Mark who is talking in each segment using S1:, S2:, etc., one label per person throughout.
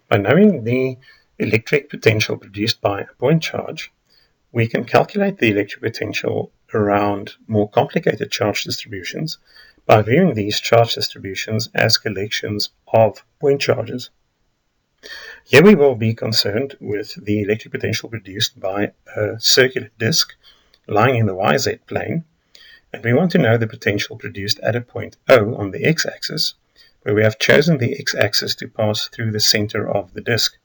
S1: By knowing the electric potential produced by a point charge, we can calculate the electric potential around more complicated charge distributions by viewing these charge distributions as collections of point charges. Here we will be concerned with the electric potential produced by a circular disk lying in the YZ plane, and we want to know the potential produced at a point O on the x-axis, where we have chosen the x-axis to pass through the center of the disk.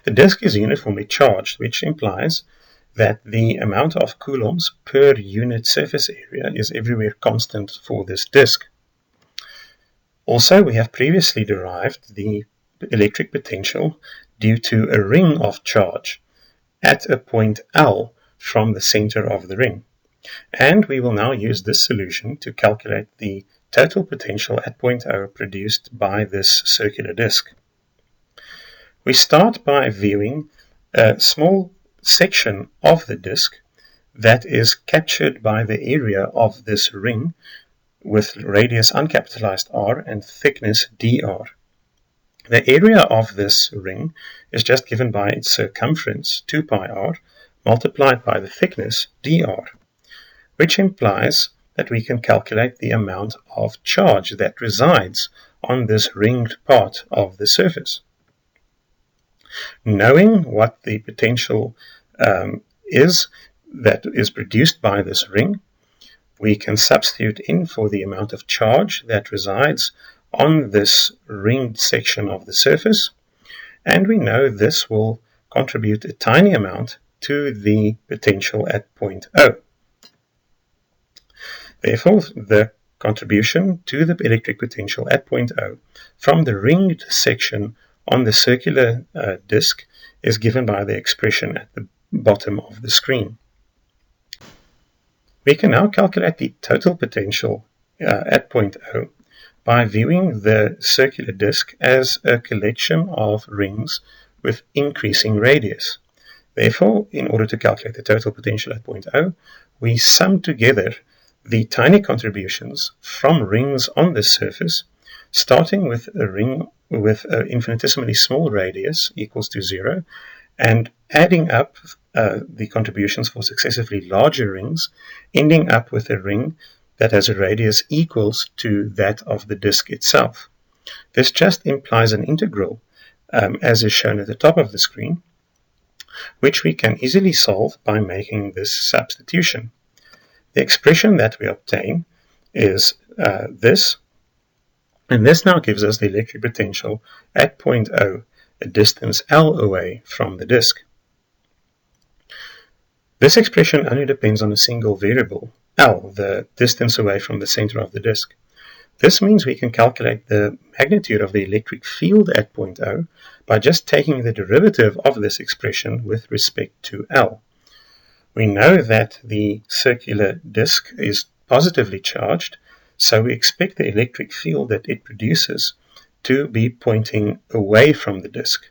S1: The disk is uniformly charged, which implies that the amount of coulombs per unit surface area is everywhere constant for this disk. Also, we have previously derived the electric potential due to a ring of charge at a point L from the center of the ring. And we will now use this solution to calculate the total potential at point O produced by this circular disk. We start by viewing a small section of the disk that is captured by the area of this ring with radius uncapitalized r and thickness dr. The area of this ring is just given by its circumference 2 pi r multiplied by the thickness dr, which implies that we can calculate the amount of charge that resides on this ringed part of the surface. Knowing what the potential is that is produced by this ring, we can substitute in for the amount of charge that resides on this ringed section of the surface, and we know this will contribute a tiny amount to the potential at point O. Therefore, the contribution to the electric potential at point O from the ringed section on the circular disk is given by the expression at the bottom of the screen. We can now calculate the total potential at point O by viewing the circular disk as a collection of rings with increasing radius. Therefore, in order to calculate the total potential at point O, we sum together the tiny contributions from rings on this surface, starting with a ring with an infinitesimally small radius equals to 0, and adding up the contributions for successively larger rings, ending up with a ring that has a radius equals to that of the disk itself. This just implies an integral, as is shown at the top of the screen, which we can easily solve by making this substitution. The expression that we obtain is this, and this now gives us the electric potential at point O, a distance L away from the disk. This expression only depends on a single variable, L, the distance away from the center of the disk. This means we can calculate the magnitude of the electric field at point O by just taking the derivative of this expression with respect to L. We know that the circular disk is positively charged, so we expect the electric field that it produces to be pointing away from the disk.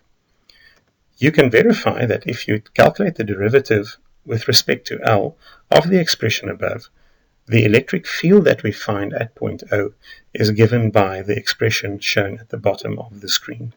S1: You can verify that if you calculate the derivative with respect to L of the expression above, the electric field that we find at point O is given by the expression shown at the bottom of the screen.